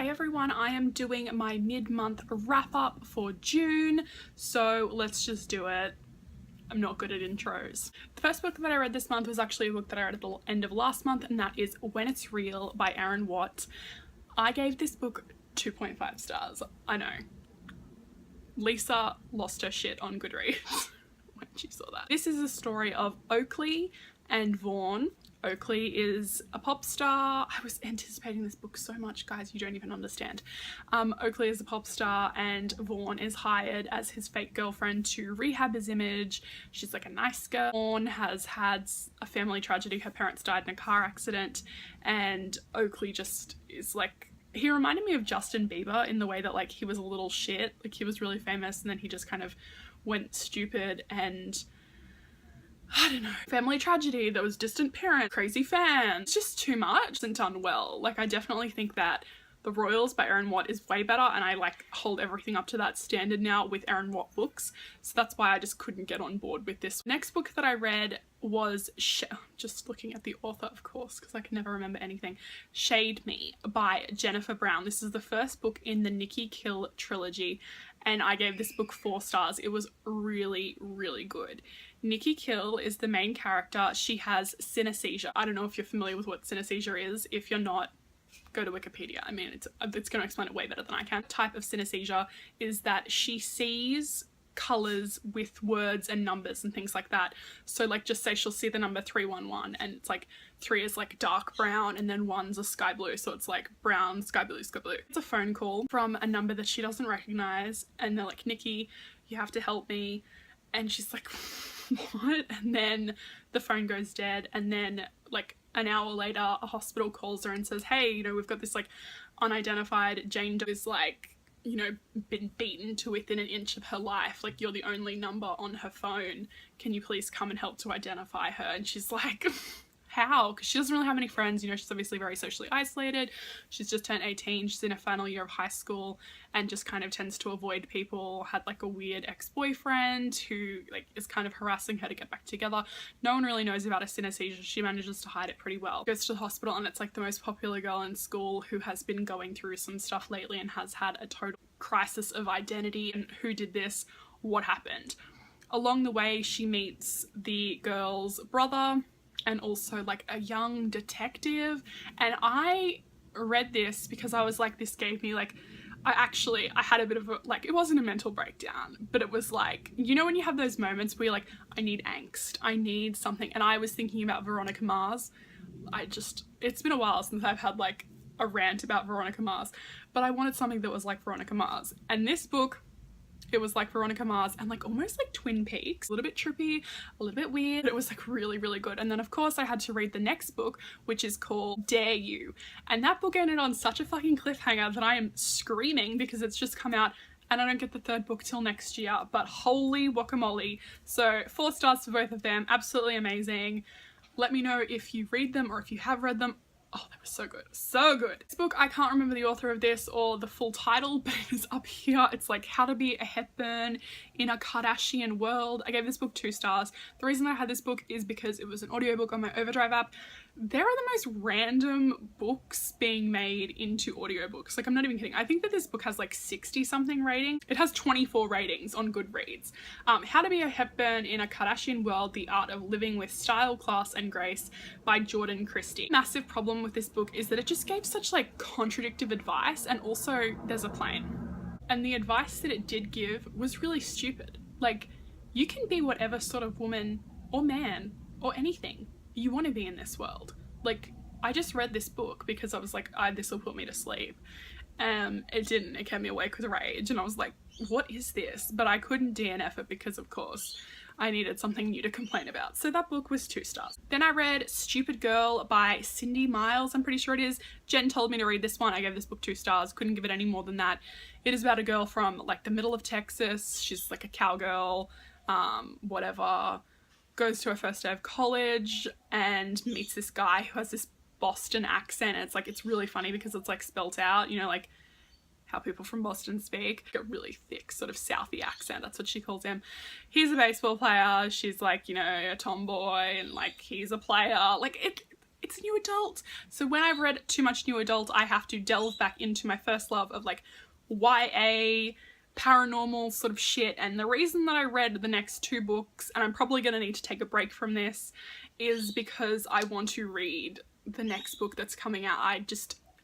Hi everyone, I am doing my mid-month wrap-up for June, so let's just do it. I'm not good at intros. The first book that I read this month was actually a book that I read at the end of last month, and that is When It's Real by Erin Watt. I gave this book 2.5 stars. I know. Lisa lost her shit on Goodreads when she saw that. This is a story of Oakley and Vaughn. Oakley is a pop star. I was anticipating this book so much, guys, you don't even understand. Oakley is a pop star and Vaughn is hired as his fake girlfriend to rehab his image. She's like a nice girl. Vaughn has had a family tragedy. Her parents died in a car accident, and Oakley just is like, he reminded me of Justin Bieber in the way that like he was a little shit. Like he was really famous and then he just kind of went stupid, and I don't know. Family tragedy, there was distant parents, crazy fans. It's just too much. It's not done well. Like I definitely think that The Royals by Erin Watt is way better, and I like hold everything up to that standard now with Erin Watt books. So that's why I just couldn't get on board with this. Next book that I read was, just looking at the author of course because I can never remember anything, Shade Me by Jennifer Brown. This is the first book in the Nikki Kill trilogy, and I gave this book 4 stars. It was really, really good. Nikki Kill is the main character. She has synesthesia. I don't know if you're familiar with what synesthesia is. If you're not, go to Wikipedia. I mean, it's going to explain it way better than I can. The type of synesthesia is that she sees colors with words and numbers and things like that. So like just say she'll see the number 311 and it's like 3 is like dark brown and then 1's a sky blue, so it's like brown, sky blue, sky blue. It's a phone call from a number that she doesn't recognize, and they're like, Nikki, you have to help me. And she's like, what? And then the phone goes dead, and then like an hour later a hospital calls her and says, hey, you know, we've got this like unidentified Jane Doe who's like, you know, been beaten to within an inch of her life. Like, you're the only number on her phone. Can you please come and help to identify her? And she's like, how? Because she doesn't really have any friends. You know, she's obviously very socially isolated. She's just turned 18. She's in her final year of high school and just kind of tends to avoid people. Had like a weird ex-boyfriend who like is kind of harassing her to get back together. No one really knows about her synesthesia. She manages to hide it pretty well. Goes to the hospital, and it's like the most popular girl in school who has been going through some stuff lately and has had a total crisis of identity. And who did this? What happened? Along the way, she meets the girl's brother and also like a young detective, and I read this because I was like, this gave me like, I had a bit of a, like, it wasn't a mental breakdown, but it was like, you know when you have those moments where you're like, I need angst, I need something, and I was thinking about Veronica Mars. It's been a while since I've had like a rant about Veronica Mars, but I wanted something that was like Veronica Mars, and this book, it was like Veronica Mars and like almost like Twin Peaks. A little bit trippy, a little bit weird, but it was like really, really good. And then of course I had to read the next book, which is called Dare You. And that book ended on such a fucking cliffhanger that I am screaming because it's just come out and I don't get the 3rd book till next year, but holy guacamole. So 4 stars for both of them. Absolutely amazing. Let me know if you read them or if you have read them. Oh, that was so good. So good. This book, I can't remember the author of this or the full title, but it is up here. It's like How to Be a Hepburn in a Kardashian World. I gave this book 2 stars. The reason I had this book is because it was an audiobook on my Overdrive app. There are the most random books being made into audiobooks. Like, I'm not even kidding. I think that this book has like 60 something ratings. It has 24 ratings on Goodreads. How to Be a Hepburn in a Kardashian World, The Art of Living with Style, Class and Grace by Jordan Christie. Massive problem with this book is that it just gave such like contradictive advice, and also there's a plane. And the advice that it did give was really stupid. Like, you can be whatever sort of woman or man or anything you want to be in this world. Like, I just read this book because I was like, this will put me to sleep. It didn't. It kept me awake with rage, and I was like, what is this? But I couldn't DNF it because of course I needed something new to complain about. So that book was 2 stars. Then I read Stupid Girl by Cindy Miles, I'm pretty sure it is. Jen told me to read this one. I gave this book 2 stars. Couldn't give it any more than that. It is about a girl from like the middle of Texas. She's like a cowgirl, whatever. Goes to her first day of college and meets this guy who has this Boston accent. And it's really funny because it's like spelt out, you know, like how people from Boston speak. A really thick sort of Southie accent, that's what she calls him. He's a baseball player, she's like, you know, a tomboy, and like he's a player. Like it's new adult. So when I've read too much new adult, I have to delve back into my first love of like YA, paranormal sort of shit. And the reason that I read the next 2 books, and I'm probably going to need to take a break from this, is because I want to read the next book that's coming out.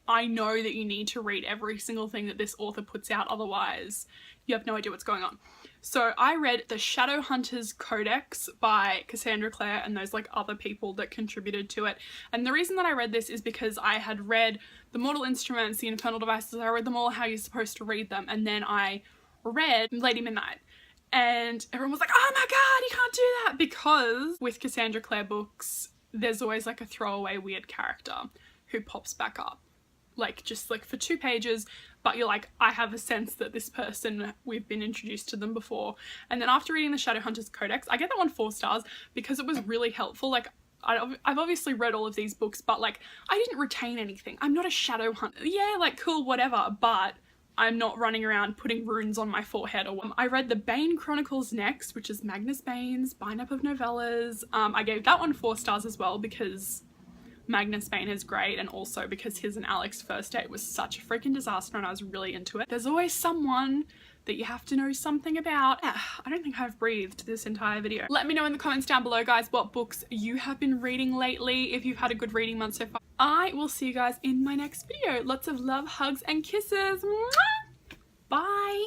I know that you need to read every single thing that this author puts out, otherwise you have no idea what's going on. So I read the Shadowhunters Codex by Cassandra Clare and those like other people that contributed to it. And the reason that I read this is because I had read The Mortal Instruments, The Infernal Devices, I read them all how you're supposed to read them, and then I read Lady Midnight. And everyone was like, oh my god, you can't do that! Because with Cassandra Clare books, there's always like a throwaway weird character who pops back up. Like, just like for 2 pages, but you're like, I have a sense that this person, we've been introduced to them before. And then after reading the Shadowhunters Codex, I get that one 4 stars because it was really helpful. Like, I've obviously read all of these books, but like, I didn't retain anything. I'm not a shadow hunter. Yeah, like, cool, whatever, but I'm not running around putting runes on my forehead. Or I read the Bane Chronicles next, which is Magnus Bane's bind-up of novellas. I gave that one 4 stars as well because Magnus Bane is great, and also because his and Alex's first date was such a freaking disaster and I was really into it. There's always someone that you have to know something about. I don't think I've breathed this entire video. Let me know in the comments down below, guys, what books you have been reading lately, if you've had a good reading month so far. I will see you guys in my next video. Lots of love, hugs, and kisses. Mwah! Bye!